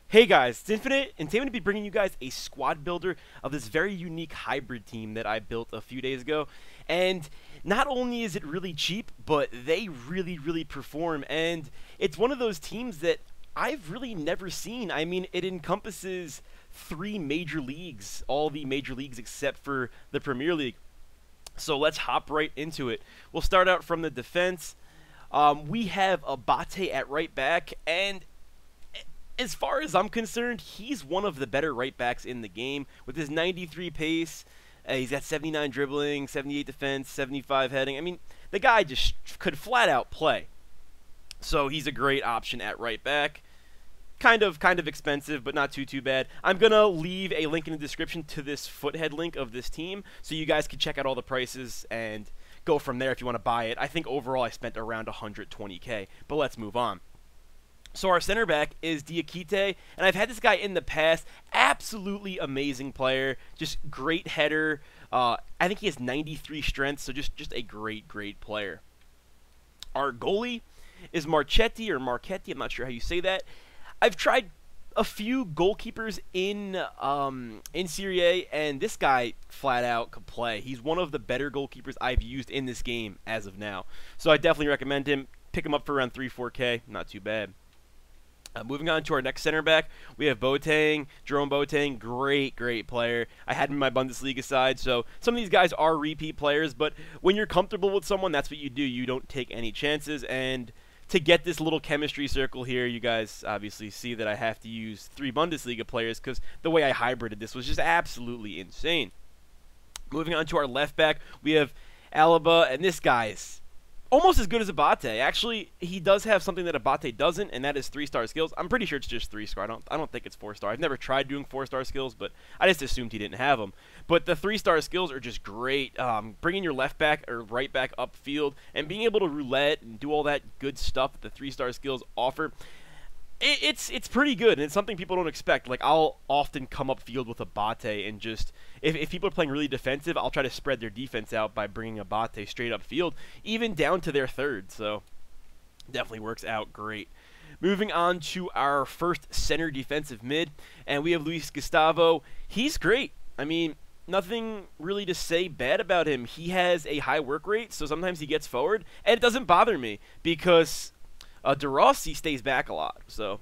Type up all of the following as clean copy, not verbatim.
Hey guys, it's Infinite, and today I'm going to be bringing you guys a squad builder of this very unique hybrid team that I built a few days ago. And not only is it really cheap, but they really perform. And it's one of those teams that I've really never seen. I mean, it encompasses 3 major leagues, all the major leagues except for the Premier League. So let's hop right into it. We'll start out from the defense. We have Bbva at right back, and as far as I'm concerned, he's one of the better right backs in the game. With his 93 pace, he's got 79 dribbling, 78 defense, 75 heading. I mean, the guy just could flat out play. So he's a great option at right back. Kind of expensive, but not too bad. I'm gonna leave a link in the description to this foothead link of this team, so you guys can check out all the prices and go from there if you want to buy it. I think overall I spent around 120k, but let's move on. So our center back is Diakite, and I've had this guy in the past. Absolutely amazing player, just great header. I think he has 93 strength, so just a great player. Our goalie is Marchetti or Marchetti. I'm not sure how you say that. I've tried a few goalkeepers in Serie, and this guy flat out could play. He's one of the better goalkeepers I've used in this game as of now. So I definitely recommend him. Pick him up for around 3-4k. Not too bad. Moving on to our next center back, we have Jerome Boateng, great player. I had him in my Bundesliga side, so some of these guys are repeat players, but when you're comfortable with someone, that's what you do. You don't take any chances, and to get this little chemistry circle here, you guys obviously see that I have to use 3 Bundesliga players because the way I hybrided this was just absolutely insane. Moving on to our left back, we have Bbva, and this guy's almost as good as Bbva. Actually, he does have something that Bbva doesn't, and that is 3-star skills. I'm pretty sure it's just 3-star. I don't think it's 4-star. I've never tried doing 4-star skills, but I just assumed he didn't have them. But the 3-star skills are just great. Bringing your left back or right back upfield and being able to roulette and do all that good stuff that the 3-star skills offer. It's pretty good, and it's something people don't expect. Like, I'll often come upfield with Bbva and just, if people are playing really defensive, I'll try to spread their defense out by bringing Bbva straight upfield, even down to their third. So definitely works out great. Moving on to our first center defensive mid, and we have Luis Gustavo. He's great. I mean, nothing really to say bad about him. He has a high work rate, so sometimes he gets forward, and it doesn't bother me because De Rossi stays back a lot. So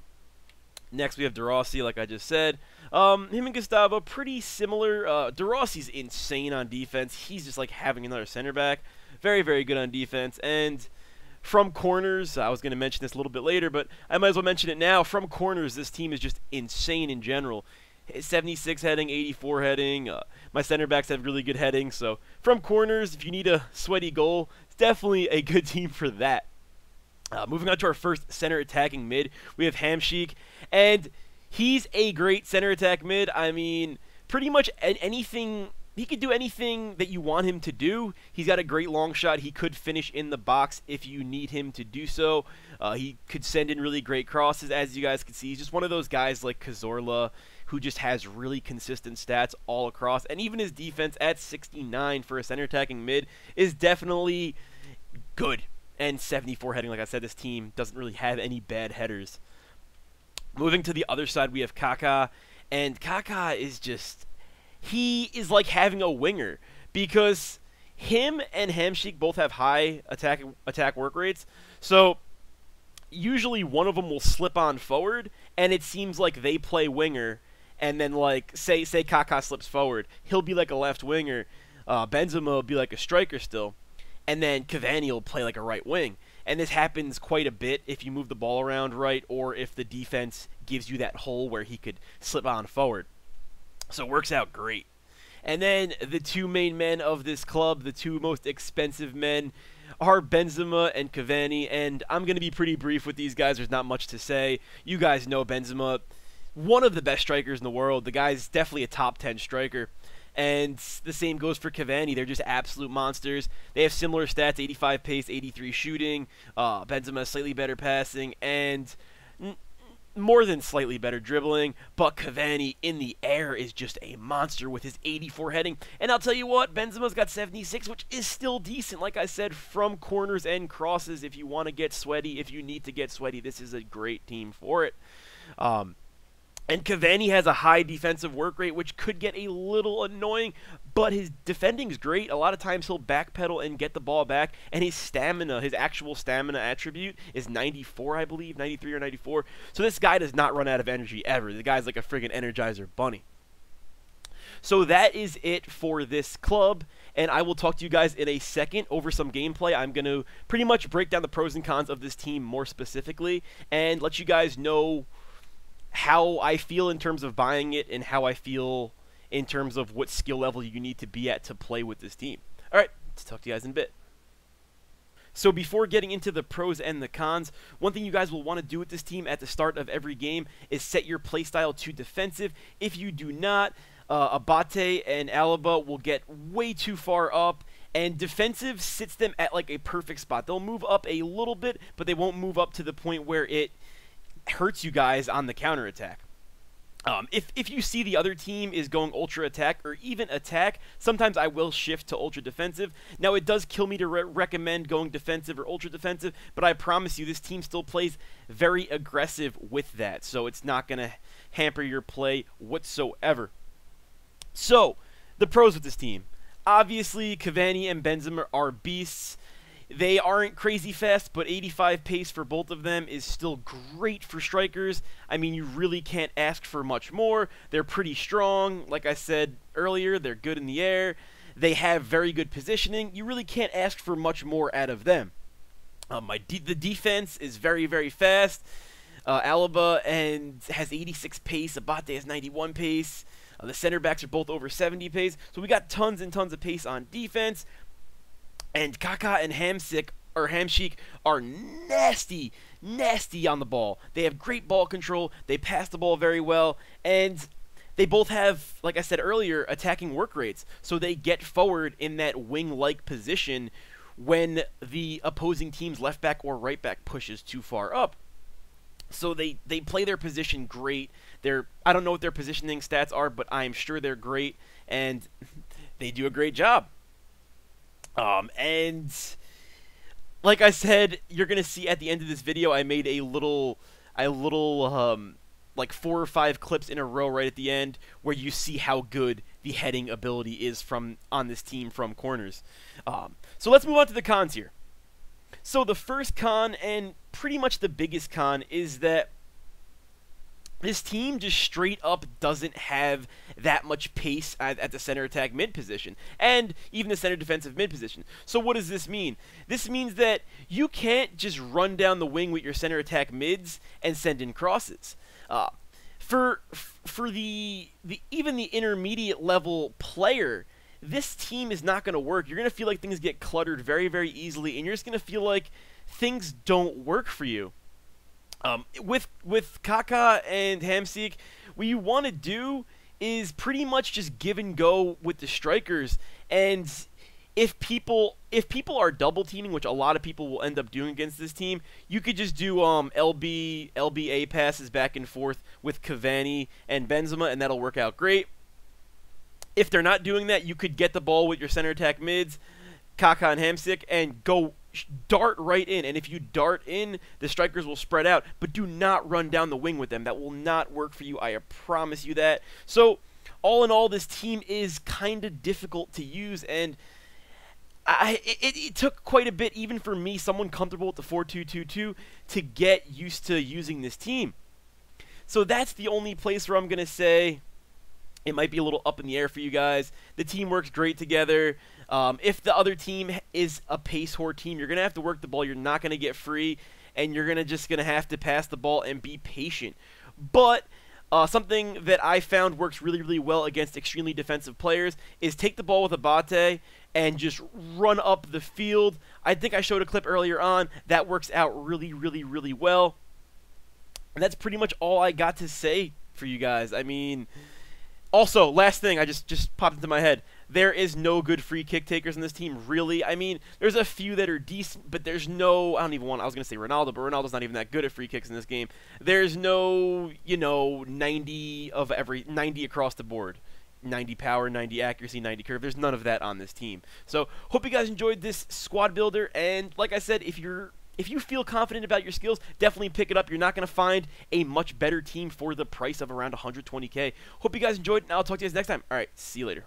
next we have De Rossi, like I just said. Him and Gustavo, pretty similar. De Rossi's insane on defense. He's just like having another center back. Very good on defense. And from corners, I was going to mention this a little bit later, but I might as well mention it now. From corners, this team is just insane in general. 76 heading, 84 heading. My center backs have really good heading. So from corners, if you need a sweaty goal, it's definitely a good team for that. Moving on to our first center attacking mid, we have Hamsik, and he's a great center attack mid. I mean, pretty much anything, he could do anything that you want him to do. He's got a great long shot. He could finish in the box if you need him to do so. He could send in really great crosses, as you guys can see. He's just one of those guys like Cazorla who just has really consistent stats all across, and even his defense at 69 for a center attacking mid is definitely good. And 74 heading, like I said, this team doesn't really have any bad headers. Moving to the other side, we have Kaká, and Kaká is just, he is like having a winger because him and Hamsik both have high attack work rates. So usually one of them will slip on forward, and it seems like they play winger, and then like say Kaká slips forward, he'll be like a left winger. Benzema will be like a striker still. And then Cavani will play like a right wing. And this happens quite a bit if you move the ball around right, or if the defense gives you that hole where he could slip on forward. So it works out great. And then the 2 main men of this club, the 2 most expensive men, are Benzema and Cavani. And I'm going to be pretty brief with these guys. There's not much to say. You guys know Benzema, one of the best strikers in the world. The guy's definitely a top 10 striker. And the same goes for Cavani. They're just absolute monsters. They have similar stats, 85 pace, 83 shooting. Benzema slightly better passing. And more than slightly better dribbling, but Cavani in the air is just a monster with his 84 heading. And I'll tell you what, Benzema's got 76, which is still decent. Like I said, from corners and crosses, if you want to get sweaty, if you need to get sweaty, this is a great team for it. And Cavani has a high defensive work rate, which could get a little annoying, but his defending is great. A lot of times he'll backpedal and get the ball back, and his stamina, his actual stamina attribute is 94, I believe, 93 or 94. So this guy does not run out of energy ever. The guy's like a friggin' Energizer bunny. So that is it for this club, and I will talk to you guys in a second over some gameplay. I'm going to pretty much break down the pros and cons of this team more specifically and let you guys know how I feel in terms of buying it and how I feel in terms of what skill level you need to be at to play with this team. All right, let's talk to you guys in a bit. So before getting into the pros and the cons, one thing you guys will want to do with this team at the start of every game is set your playstyle to defensive. If you do not, Abate and Alaba will get way too far up, and defensive sits them at like a perfect spot. They'll move up a little bit, but they won't move up to the point where it hurts you guys on the counterattack. If you see the other team is going ultra attack or even attack, sometimes I will shift to ultra defensive. Now it does kill me to recommend going defensive or ultra defensive, but I promise you this team still plays very aggressive with that, so it's not going to hamper your play whatsoever. So, the pros with this team. Obviously, Cavani and Benzema are beasts. They aren't crazy fast, but 85 pace for both of them is still great for strikers. I mean, you really can't ask for much more. They're pretty strong. Like I said earlier, they're good in the air. They have very good positioning. You really can't ask for much more out of them. The defense is very, very fast. Alaba has 86 pace. Abate has 91 pace. The center backs are both over 70 pace. So we got tons and tons of pace on defense. And Kaka and Hamsik are nasty on the ball. They have great ball control. They pass the ball very well. And they both have, like I said earlier, attacking work rates. So they get forward in that wing-like position when the opposing team's left back or right back pushes too far up. So they play their position great. I don't know what their positioning stats are, but I'm sure they're great. And they do a great job. And like I said, you're gonna see at the end of this video, I made a little like 4 or 5 clips in a row right at the end where you see how good the heading ability is on this team from corners. So let's move on to the cons here. So the first con, and pretty much the biggest con, is that this team just straight up doesn't have that much pace at the center attack mid position, and even the center defensive mid position. So what does this mean? This means that you can't just run down the wing with your center attack mids and send in crosses. For even the intermediate level player, this team is not going to work. You're going to feel like things get cluttered very, very easily, and you're just going to feel like things don't work for you. With Kaka and Hamsik, what you want to do is pretty much just give and go with the strikers. And if people are double teaming, which a lot of people will end up doing against this team, you could just do LBA passes back and forth with Cavani and Benzema, and that'll work out great. If they're not doing that, you could get the ball with your center attack mids, Kaka and Hamsik, and go dart right in. And if you dart in, the strikers will spread out, but do not run down the wing with them. That will not work for you, I promise you that. So all in all, this team is kind of difficult to use, and it took quite a bit, even for me, someone comfortable with the 4-2-2-2, to get used to using this team. So that's the only place where I'm going to say it might be a little up in the air for you guys. The team works great together. If the other team is a pace whore team, you're going to have to work the ball. You're not going to get free, and you're just going to have to pass the ball and be patient. But something that I found works really, really well against extremely defensive players is take the ball with Abate and just run up the field. I think I showed a clip earlier on. That works out really, really, really well. And that's pretty much all I got to say for you guys. I mean, also, last thing, I just popped into my head. There is no good free kick takers in this team, really. I mean, there's a few that are decent, but there's no, I don't even want, I was going to say Ronaldo, but Ronaldo's not even that good at free kicks in this game. There's no, 90 across the board. 90 power, 90 accuracy, 90 curve. There's none of that on this team. So, hope you guys enjoyed this squad builder, and like I said, if you feel confident about your skills, definitely pick it up. You're not going to find a much better team for the price of around 120K. Hope you guys enjoyed, and I'll talk to you guys next time. All right, see you later.